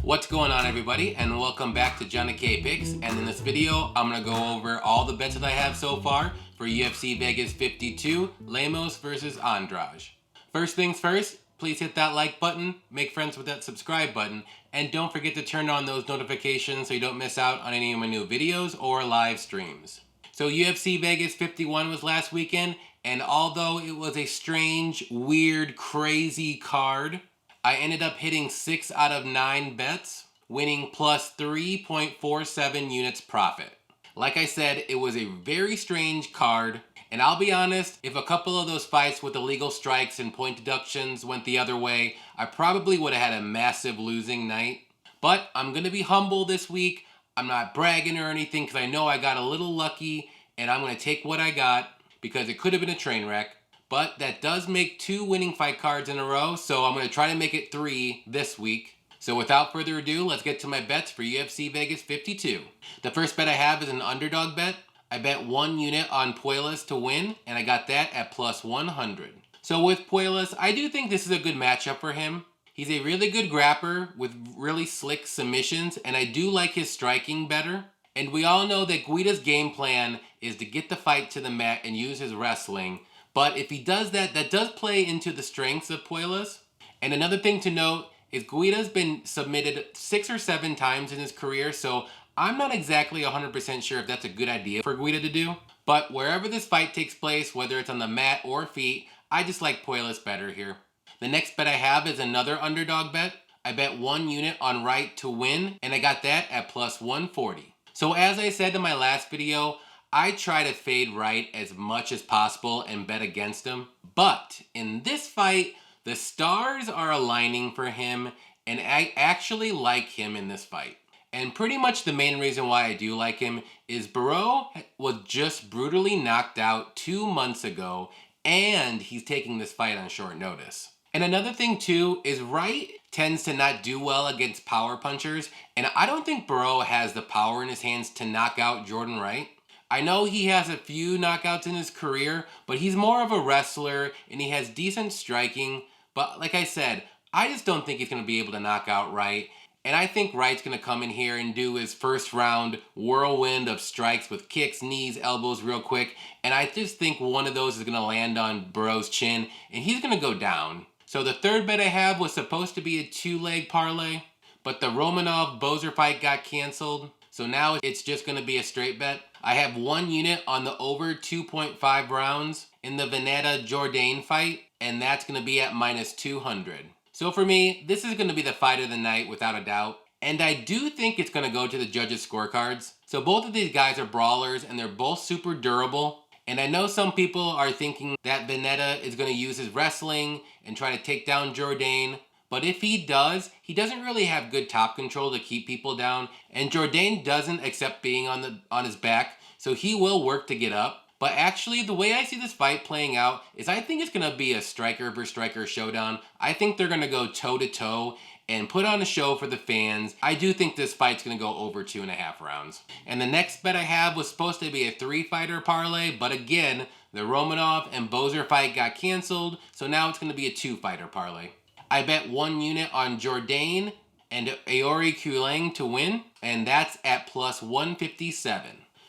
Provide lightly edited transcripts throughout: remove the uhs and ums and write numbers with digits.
What's going on, everybody, and welcome back to JohnnyKpicks. And in this video, I'm going to go over all the bets that I have so far for UFC Vegas 52, Lemos versus Andrade. First things first, please hit that like button, make friends with that subscribe button, and don't forget to turn on those notifications so you don't miss out on any of my new videos or live streams. So UFC Vegas 51 was last weekend, and although it was a strange, weird, crazy card, I ended up hitting 6 out of 9 bets, winning plus 3.47 units profit. Like I said, it was a very strange card, and I'll be honest, if a couple of those fights with illegal strikes and point deductions went the other way, I probably would have had a massive losing night. But I'm going to be humble this week. I'm not bragging or anything because I know I got a little lucky, and I'm going to take what I got because it could have been a train wreck. But that does make 2 winning fight cards in a row, so I'm going to try to make it 3 this week. So without further ado, let's get to my bets for UFC Vegas 52. The first bet I have is an underdog bet. I bet 1 unit on Poyles to win, and I got that at plus 100. So with Poyles, I do think this is a good matchup for him. He's a really good grappler with really slick submissions, and I do like his striking better. And we all know that Guida's game plan is to get the fight to the mat and use his wrestling. But if he does that, that does play into the strengths of Poyles. And another thing to note is Guida's been submitted 6 or 7 times in his career, so I'm not exactly 100% sure if that's a good idea for Guida to do. But wherever this fight takes place, whether it's on the mat or feet, I just like Poyles better here. The next bet I have is another underdog bet. I bet 1 unit on Wright to win, and I got that at plus 140. So as I said in my last video, I try to fade Wright as much as possible and bet against him. But in this fight, the stars are aligning for him, and I actually like him in this fight. And pretty much the main reason why I do like him is Barrow was just brutally knocked out 2 months ago, and he's taking this fight on short notice. And another thing too is Wright tends to not do well against power punchers, and I don't think Barrow has the power in his hands to knock out Jordan Wright. I know he has a few knockouts in his career, but he's more of a wrestler and he has decent striking. But like I said, I just don't think he's going to be able to knock out Wright. And I think Wright's going to come in here and do his first round whirlwind of strikes with kicks, knees, elbows real quick. And I just think one of those is going to land on Barrow's chin and he's going to go down. So the third bet I have was supposed to be a 2-leg parlay, but the Romanov-Boser fight got canceled. So now it's just going to be a straight bet. I have 1 unit on the over 2.5 rounds in the Vanetta Jourdain fight, and that's going to be at minus 200. So for me, this is going to be the fight of the night without a doubt. And I do think it's going to go to the judges' scorecards. So both of these guys are brawlers, and they're both super durable. And I know some people are thinking that Vanetta is going to use his wrestling and try to take down Jourdain. But if he does, he doesn't really have good top control to keep people down. And Jourdain doesn't accept being on his back, so he will work to get up. But actually, the way I see this fight playing out is I think it's going to be a striker versus striker showdown. I think they're going to go toe-to-toe and put on a show for the fans. I do think this fight's going to go over 2.5 rounds. And the next bet I have was supposed to be a 3-fighter parlay, but again, the Romanov and Boser fight got canceled, so now it's going to be a 2-fighter parlay. I bet 1 unit on Jourdain and Aori Kulang to win, and that's at plus 157.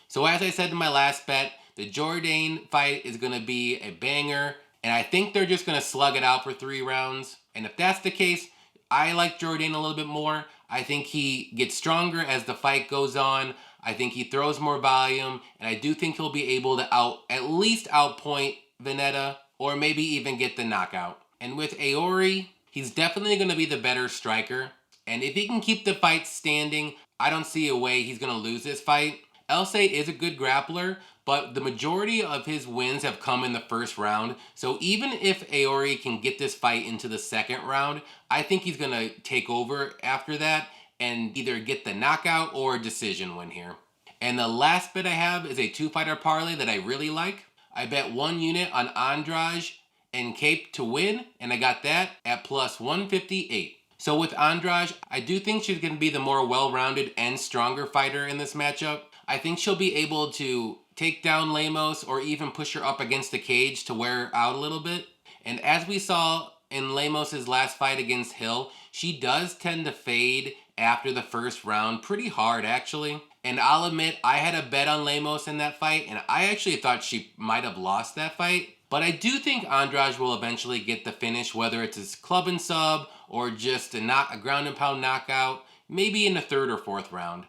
So as I said in my last bet, the Jourdain fight is going to be a banger, and I think they're just going to slug it out for 3 rounds. And if that's the case, I like Jourdain a little bit more. I think he gets stronger as the fight goes on. I think he throws more volume, and I do think he'll be able to at least outpoint Vanetta, or maybe even get the knockout. And with Aori, he's definitely going to be the better striker. And if he can keep the fight standing, I don't see a way he's going to lose this fight. Elsay is a good grappler, but the majority of his wins have come in the first round. So even if Aori can get this fight into the second round, I think he's going to take over after that and either get the knockout or a decision win here. And the last bet I have is a 2-fighter parlay that I really like. I bet 1 unit on Andrade and Cape to win, and I got that at plus 158. So with Andrade, I do think she's going to be the more well-rounded and stronger fighter in this matchup. I think she'll be able to take down Lemos or even push her up against the cage to wear her out a little bit. And as we saw in Lemos' last fight against Hill, she does tend to fade after the first round pretty hard, actually. And I'll admit, I had a bet on Lemos in that fight, and I actually thought she might have lost that fight. But I do think Andrade will eventually get the finish, whether it's his club and sub or just a ground and pound knockout, maybe in the 3rd or 4th round.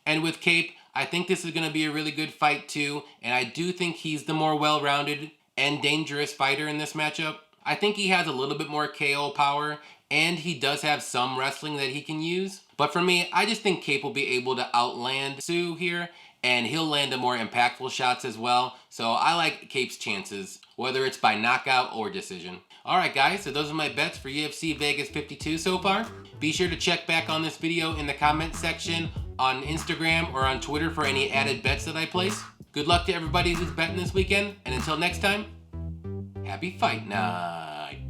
And with Cape, I think this is going to be a really good fight too, and I do think he's the more well-rounded and dangerous fighter in this matchup. I think he has a little bit more KO power, and he does have some wrestling that he can use. But for me, I just think Cape will be able to outland Sue here, and he'll land the more impactful shots as well. So I like Cape's chances, whether it's by knockout or decision. Alright guys, so those are my bets for UFC Vegas 52 so far. Be sure to check back on this video in the comment section on Instagram or on Twitter for any added bets that I place. Good luck to everybody who's betting this weekend, and until next time, happy fight night.